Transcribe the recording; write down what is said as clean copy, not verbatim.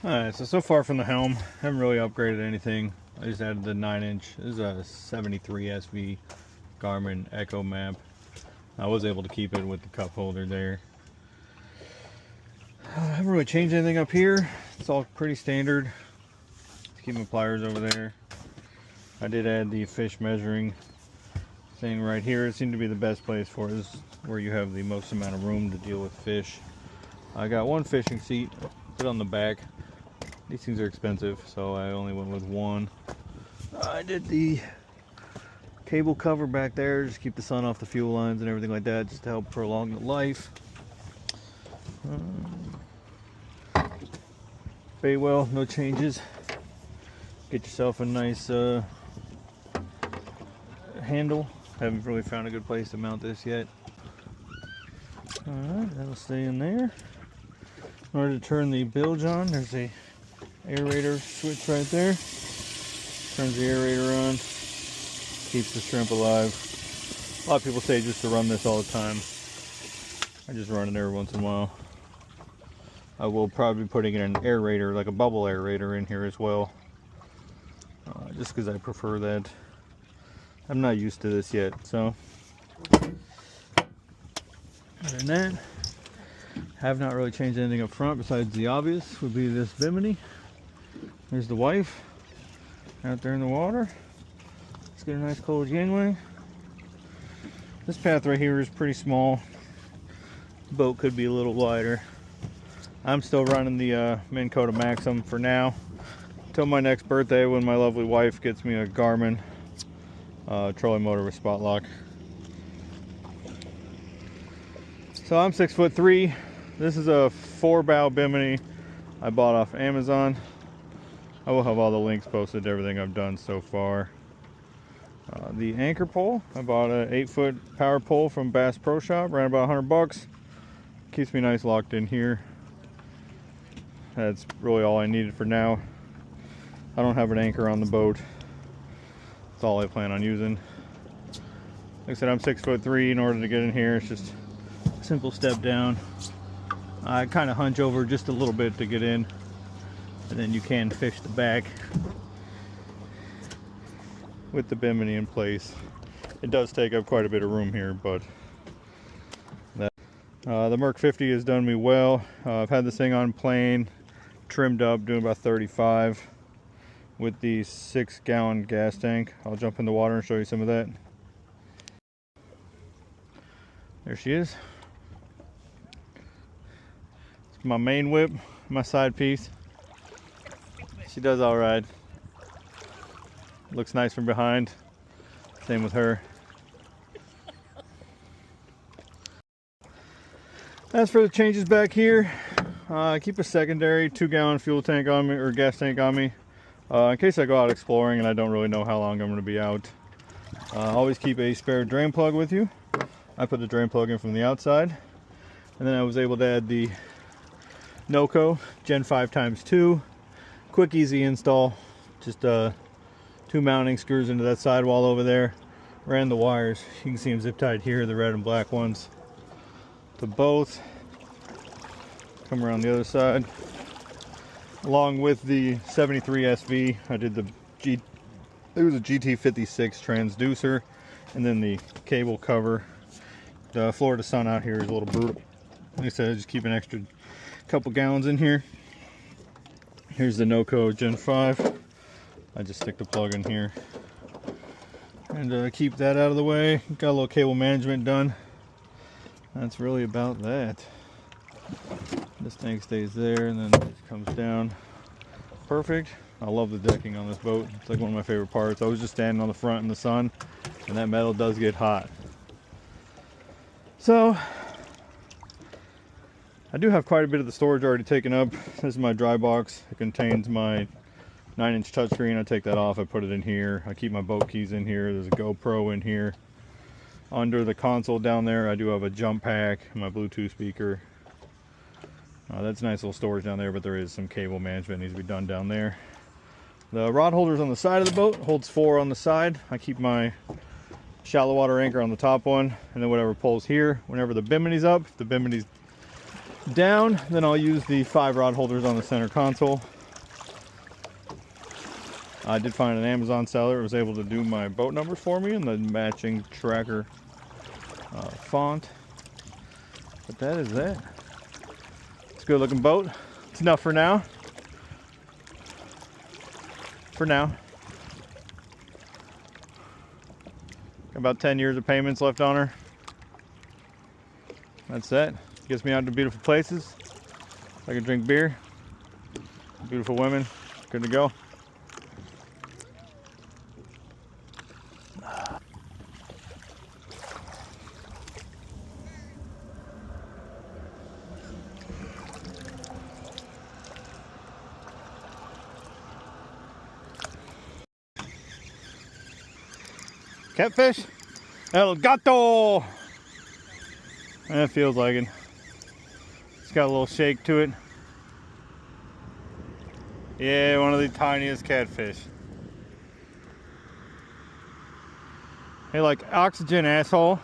Alright, so far from the Helm, haven't really upgraded anything. I just added the 9-inch. This is a 73 SV Garmin Echo map. I was able to keep it with the cup holder there. I haven't really changed anything up here. It's all pretty standard. Let's keep my pliers over there. I did add the fish measuring thing right here. It seemed to be the best place for it. This is where you have the most amount of room to deal with fish. I got one fishing seat, put it on the back. These things are expensive, so I only went with one. I did the cable cover back there, just keep the sun off the fuel lines and everything like that, just to help prolong the life. Bait well, no changes. Get yourself a nice handle. Haven't really found a good place to mount this yet. Alright, that'll stay in there. In order to turn the bilge on, there's a aerator switch right there. Turns the aerator on, keeps the shrimp alive. A lot of people say just to run this all the time. I just run it every once in a while. I will probably be putting in an aerator, like a bubble aerator in here as well. Just because I prefer that. I'm not used to this yet, so. Other than that, have not really changed anything up front besides the obvious would be this bimini. There's the wife out there in the water. Let's get a nice cold yingling. This path right here is pretty small. The boat could be a little wider. I'm still running the Minn Kota Maxim for now, until my next birthday when my lovely wife gets me a Garmin trolling motor with spot lock. So I'm 6'3". This is a 4-bow bimini I bought off Amazon. I will have all the links posted to everything I've done so far. The anchor pole, I bought an 8-foot power pole from Bass Pro Shop, ran about 100 bucks. Keeps me nice locked in here. That's really all I needed for now. I don't have an anchor on the boat. That's all I plan on using. Like I said, I'm 6'3". In order to get in here, it's just a simple step down. I kind of hunch over just a little bit to get in, and then you can fish the back with the bimini in place. It does take up quite a bit of room here, but that the Merc 50 has done me well. I've had this thing on plane, trimmed up, doing about 35 with the 6-gallon gas tank. I'll jump in the water and show you some of that. There she is. It's my main whip, my side piece. She does all right. Looks nice from behind. Same with her. As for the changes back here, I keep a secondary 2-gallon fuel tank on me, or gas tank on me, in case I go out exploring and I don't really know how long I'm going to be out. Always keep a spare drain plug with you. I put the drain plug in from the outside, and then I was able to add the Noco Gen 5 x2. Quick, easy install. Just 2 mounting screws into that sidewall over there. Ran the wires. You can see them zip tied here, the red and black ones, to both. Come around the other side. Along with the 73 SV, I did it was a GT56 transducer, and then the cable cover. The Florida sun out here is a little brutal. Like I said, I just keep an extra couple gallons in here. Here's the Noco Gen 5. I just stick the plug in here and keep that out of the way. Got a little cable management done. That's really about that. This tank stays there and then it comes down. Perfect. I love the decking on this boat. It's like one of my favorite parts. I was just standing on the front in the sun, and that metal does get hot. So I do have quite a bit of the storage already taken up. This is my dry box. It contains my 9-inch touchscreen. I take that off, I put it in here. I keep my boat keys in here. There's a GoPro in here. Under the console down there, I do have a jump pack, my Bluetooth speaker. That's a nice little storage down there, but there is some cable management that needs to be done down there. The rod holders on the side of the boat, holds 4 on the side. I keep my shallow water anchor on the top one, and then whatever pulls here, whenever the bimini's up, if the bimini's down. Then I'll use the 5 rod holders on the center console. I did find an Amazon seller who was able to do my boat numbers for me and the matching tracker font. But that is it. It's a good looking boat. It's enough for now. For now. Got about 10 years of payments left on her. That's it. Gets me out to beautiful places. I can drink beer. Beautiful women. Good to go. Catfish? El gato! That feels like it. It's got a little shake to it. Yeah, one of the tiniest catfish. Hey, like oxygen, asshole.